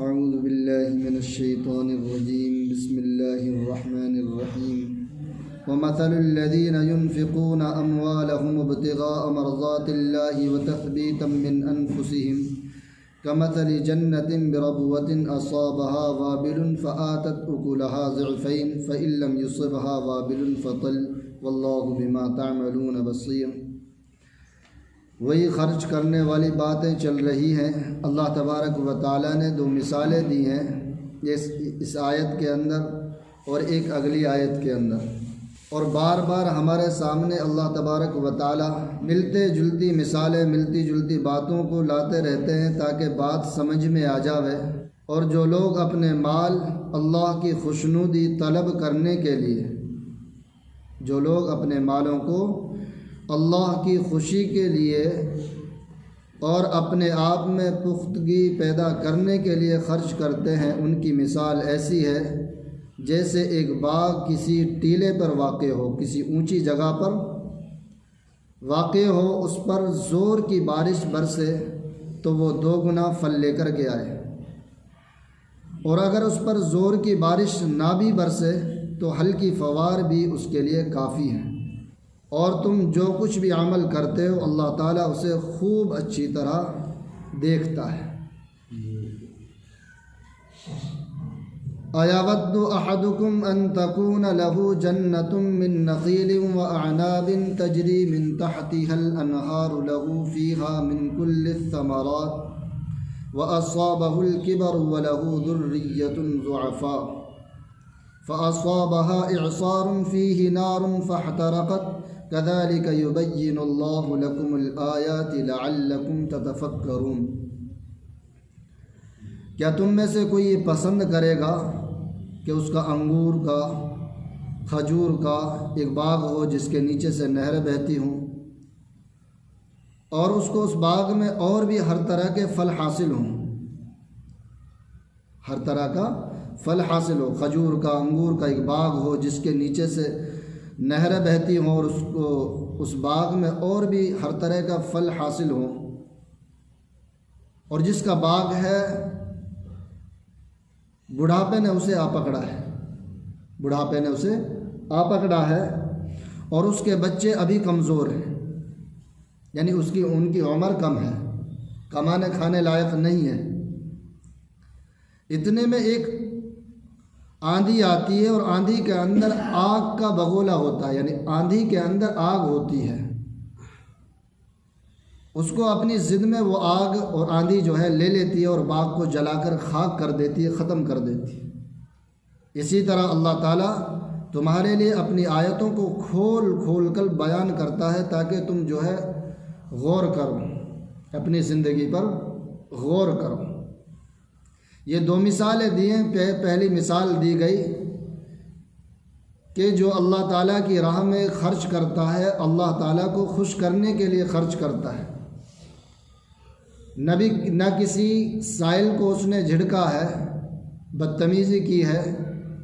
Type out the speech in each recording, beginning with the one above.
اعوذ باللہ من الشیطان الرجیم بسم اللہ الرحمن الرحیم ومثل الذین ينفقون اموالهم ابتغاء مرضات اللہ وتثبیتا من انفسهم كمثل جنة بربوة أصابها وابل فآتت أكلها ضعفين فإن لم يصبها وابل فطل واللہ بما تعملون بصیر۔ وہی خرچ کرنے والی باتیں چل رہی ہیں۔ اللہ تبارک و تعالیٰ نے دو مثالیں دی ہیں اس آیت کے اندر اور ایک اگلی آیت کے اندر، اور بار بار ہمارے سامنے اللہ تبارک و تعالیٰ ملتے جلتی مثالیں، ملتی جلتی باتوں کو لاتے رہتے ہیں تاکہ بات سمجھ میں آ جاوے، اور جو لوگ اپنے مال اللہ کی خوشنودی طلب کرنے کے لیے، جو لوگ اپنے مالوں کو اللہ کی خوشی کے لیے اور اپنے آپ میں پختگی پیدا کرنے کے لیے خرچ کرتے ہیں، ان کی مثال ایسی ہے جیسے ایک باغ کسی ٹیلے پر واقع ہو، کسی اونچی جگہ پر واقع ہو، اس پر زور کی بارش برسے تو وہ 2 گنا پھل لے کر کے آئے، اور اگر اس پر زور کی بارش نہ بھی برسے تو ہلکی فوار بھی اس کے لیے کافی ہے۔ اور تم جو کچھ بھی عمل کرتے ہو اللہ تعالیٰ اسے خوب اچھی طرح دیکھتا ہے۔ أَيَوَدُّ أَحَدُكُمْ أَن تَكُونَ لَهُ جَنَّةٌ مِّن نَخِيلٍ وَأَعْنَابٍ تَجْرِي مِن تَحْتِهَا الْأَنْهَارُ لَهُ فِيهَا مِن كُلِّ الثَّمَرَاتِ وَأَصَابَهُ الْكِبَرُ وَلَهُ ذُرِّيَّةٌ ضُعَفَاءُ فَأَصَابَهَا إِعْصَارٌ فِيهِ نَارٌ فَاحْتَرَقَتْ كَذَلِكَ يُبَيِّنُ اللَّهُ لَكُمُ الْآيَاتِ لَعَلَّكُمْ تَتَفَكَّرُونَ۔ کیا تم میں سے کوئی یہ پسند کرے گا کہ اس کا انگور کا، کھجور کا ایک باغ ہو جس کے نیچے سے نہریں بہتی ہوں، اور اس کو اس باغ میں اور بھی ہر طرح کے پھل حاصل ہوں، ہر طرح کا پھل حاصل ہو، کھجور کا، انگور کا ایک باغ ہو جس کے نیچے سے نہریں بہتی ہوں، اور اس باغ میں اور بھی ہر طرح کا پھل حاصل ہو، اور جس کا باغ ہے بڑھاپے نے اسے آ پکڑا ہے، بڑھاپے نے اسے آ پکڑا ہے، اور اس کے بچے ابھی کمزور ہیں، یعنی ان کی عمر کم ہے، کمانے کھانے لائق نہیں ہے۔ اتنے میں ایک آندھی آتی ہے، اور آندھی کے اندر آگ کا بگولا ہوتا ہے، یعنی آندھی کے اندر آگ ہوتی ہے، اس کو اپنی ضد میں وہ آگ اور آندھی جو ہے لے لیتی ہے اور باغ کو جلا کر خاک کر دیتی ہے، ختم کر دیتی ہے۔ اسی طرح اللہ تعالیٰ تمہارے لیے اپنی آیتوں کو کھول کھول کر بیان کرتا ہے تاکہ تم جو ہے غور کرو، اپنی زندگی پر غور کرو۔ یہ 2 مثالیں دی ہیں۔ پہلی مثال دی گئی کہ جو اللہ تعالیٰ کی راہ میں خرچ کرتا ہے، اللہ تعالیٰ کو خوش کرنے کے لیے خرچ کرتا ہے، نہ کسی سائل کو اس نے جھڑکا ہے، بدتمیزی کی ہے،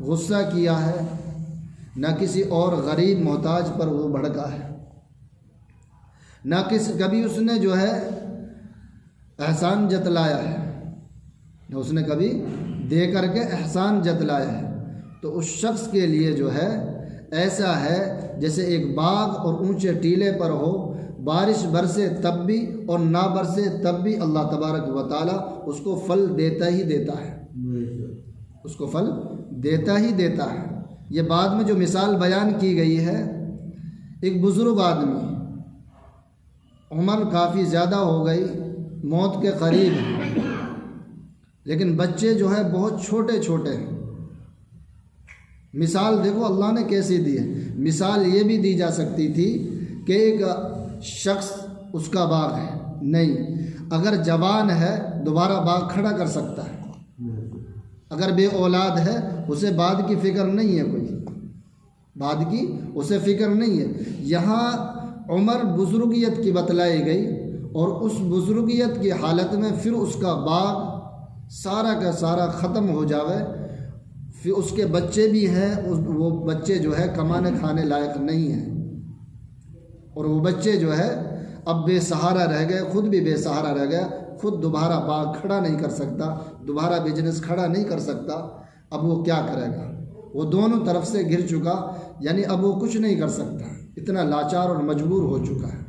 غصہ کیا ہے، نہ کسی اور غریب محتاج پر وہ بھڑکا ہے، نہ کبھی اس نے جو ہے احسان جتلایا ہے، اس نے کبھی دے کر کے احسان جتلایا ہے۔ تو اس شخص کے لیے جو ہے ایسا ہے جیسے ایک باغ اور اونچے ٹیلے پر ہو، بارش برسے تب بھی اور نہ برسے تب بھی اللہ تبارک و تعالیٰ اس کو پھل دیتا ہی دیتا ہے، اس کو پھل دیتا ہی دیتا ہے۔ یہ بعد میں جو مثال بیان کی گئی ہے، ایک بزرگ آدمی، عمر کافی زیادہ ہو گئی، موت کے قریب ہے، لیکن بچے جو ہے بہت چھوٹے چھوٹے ہیں۔ مثال دیکھو اللہ نے کیسی دی ہے۔ مثال یہ بھی دی جا سکتی تھی کہ ایک شخص اس کا باغ ہے، نہیں، اگر جوان ہے دوبارہ باغ کھڑا کر سکتا ہے، اگر بے اولاد ہے اسے بعد کی فکر نہیں ہے، کوئی بعد کی اسے فکر نہیں ہے۔ یہاں عمر بزرگیت کی بتلائی گئی، اور اس بزرگیت کی حالت میں پھر اس کا باغ سارا کا سارا ختم ہو جاوے، پھر اس کے بچے بھی ہیں، وہ بچے جو ہے کمانے کھانے لائق نہیں ہیں، اور وہ بچے جو ہے اب بے سہارا رہ گئے، خود بھی بے سہارا رہ گیا، خود دوبارہ باغ کھڑا نہیں کر سکتا، دوبارہ بزنس کھڑا نہیں کر سکتا، اب وہ کیا کرے گا؟ وہ دونوں طرف سے گر چکا، یعنی اب وہ کچھ نہیں کر سکتا، اتنا لاچار اور مجبور ہو چکا ہے۔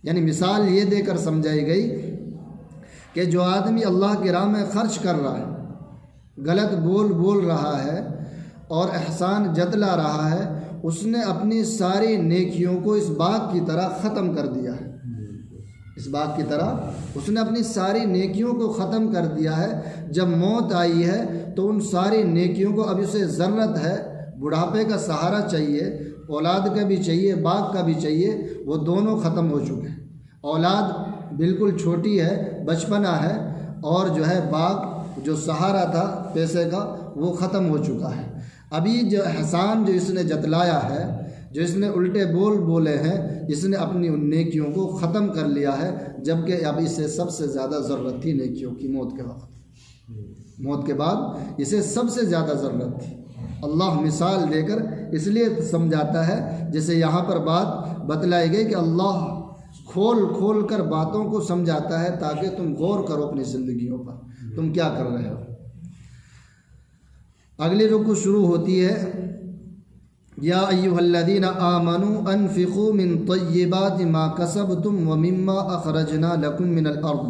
یعنی مثال یہ دے کر سمجھائی گئی کہ جو آدمی اللہ کی راہ میں خرچ کر رہا ہے، غلط بول رہا ہے اور احسان جتلا رہا ہے، اس نے اپنی ساری نیکیوں کو اس باغ کی طرح ختم کر دیا ہے۔ اس باغ کی طرح اس نے اپنی ساری نیکیوں کو ختم کر دیا ہے۔ جب موت آئی ہے تو ان ساری نیکیوں کو اب اسے ضرورت ہے، بڑھاپے کا سہارا چاہیے، اولاد کا بھی چاہیے، باغ کا بھی چاہیے، وہ دونوں ختم ہو چکے ہیں۔ اولاد بالکل چھوٹی ہے، بچپنا ہے، اور جو ہے باغ جو سہارا تھا پیسے کا وہ ختم ہو چکا ہے۔ ابھی جو احسان جو اس نے جتلایا ہے، جو اس نے الٹے بولے ہیں، اس نے اپنی ان نیکیوں کو ختم کر لیا ہے، جبکہ اب اسے سب سے زیادہ ضرورت تھی نیکیوں کی موت کے وقت۔ موت کے بعد اسے سب سے زیادہ ضرورت تھی۔ اللہ مثال دے کر اس لیے سمجھاتا ہے، جیسے یہاں پر بات بتلائی گئی کہ اللہ کھول کر باتوں کو سمجھاتا ہے تاکہ تم غور کرو اپنی زندگیوں پر، تم کیا کر رہے ہو۔ اگلی رکو شروع ہوتی ہے، یا ایھا الذین آمنوا انفقوا من طیبات ما کسبتم ومما اخرجنا لکم من الارض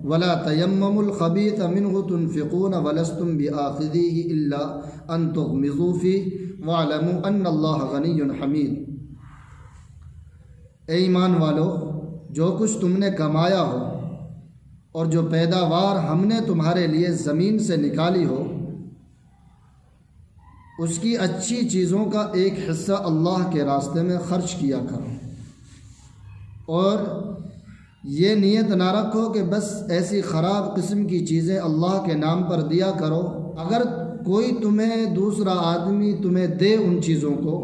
ولا تیمموا الخبیث منه تنفقون ولستم بآخذیہ الا ان تغمضوا فیہ واعلموا ان اللہ غنی حمید۔ اے ایمان والو، جو کچھ تم نے کمایا ہو اور جو پیداوار ہم نے تمہارے لیے زمین سے نکالی ہو، اس کی اچھی چیزوں کا ایک حصہ اللہ کے راستے میں خرچ کیا کرو، اور یہ نیت نہ رکھو کہ بس ایسی خراب قسم کی چیزیں اللہ کے نام پر دیا کرو۔ اگر کوئی دوسرا آدمی تمہیں دے ان چیزوں کو،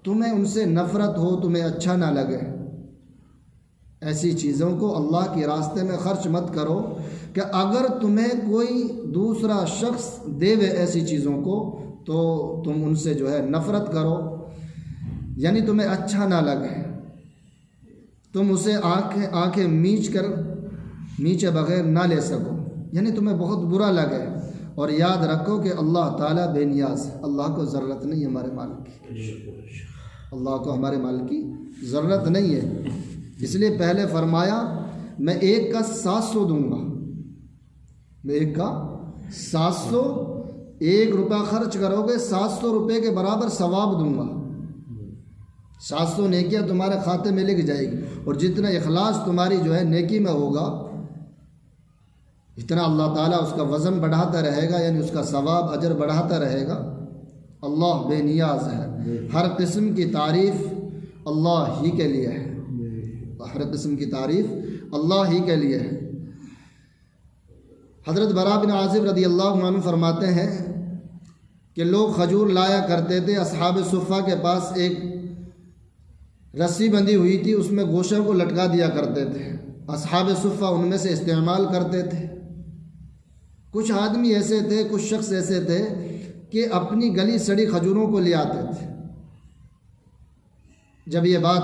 تمہیں ان سے نفرت ہو، تمہیں اچھا نہ لگے، ایسی چیزوں کو اللہ کے راستے میں خرچ مت کرو کہ اگر تمہیں کوئی دوسرا شخص دے ایسی چیزوں کو تو تم ان سے جو ہے نفرت کرو، یعنی تمہیں اچھا نہ لگے، تم اسے آنکھیں میچے بغیر نہ لے سکو، یعنی تمہیں بہت برا لگے۔ اور یاد رکھو کہ اللہ تعالیٰ بے نیاز ہے، اللہ کو ضرورت نہیں ہے ہمارے مال کی، اللہ کو ہمارے مال کی ضرورت نہیں ہے۔ اس لیے پہلے فرمایا میں ایک کا 700 دوں گا، میں ایک کا 700، 1 روپیہ خرچ کرو گے 700 روپے کے برابر ثواب دوں گا۔ 700 نیکیاں تمہارے کھاتے میں لکھ جائے گی، اور جتنا اخلاص تمہاری جو ہے نیکی میں ہوگا، اتنا اللہ تعالیٰ اس کا وزن بڑھاتا رہے گا، یعنی اس کا ثواب اجر بڑھاتا رہے گا۔ اللہ بے نیاز ہے، ہر قسم کی تعریف اللہ ہی کے لیے ہے، ہر قسم کی تعریف اللہ ہی کے لیے ہے۔ حضرت براء بن عازب رضی اللہ عنہ فرماتے ہیں کہ لوگ کھجور لایا کرتے تھے، اصحاب صفہ کے پاس ایک رسی بندھی ہوئی تھی، اس میں گوشہ کو لٹکا دیا کرتے تھے، اصحاب صفہ ان میں سے استعمال کرتے تھے۔ کچھ آدمی ایسے تھے، کچھ شخص ایسے تھے کہ اپنی گلی سڑی کھجوروں کو لے آتے تھے۔ جب یہ بات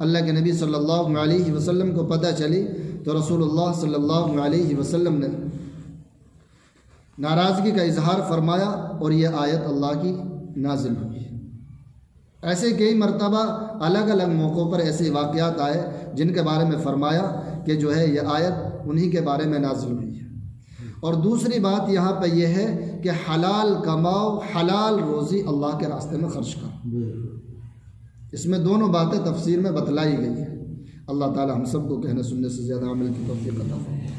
اللہ کے نبی صلی اللہ علیہ وسلم کو پتہ چلی تو رسول اللہ صلی اللہ علیہ وسلم نے ناراضگی کا اظہار فرمایا، اور یہ آیت اللہ کی نازل ہوئی۔ ایسے کئی مرتبہ الگ الگ موقعوں پر ایسے واقعات آئے جن کے بارے میں فرمایا کہ جو ہے یہ آیت انہی کے بارے میں نازل ہوئی ہے۔ اور دوسری بات یہاں پہ یہ ہے کہ حلال کماؤ، حلال روزی اللہ کے راستے میں خرچ کرو۔ اس میں دونوں باتیں تفسیر میں بتلائی گئی ہیں۔ اللہ تعالی ہم سب کو کہنے سننے سے زیادہ عمل کی توفیق عطا فرمائے۔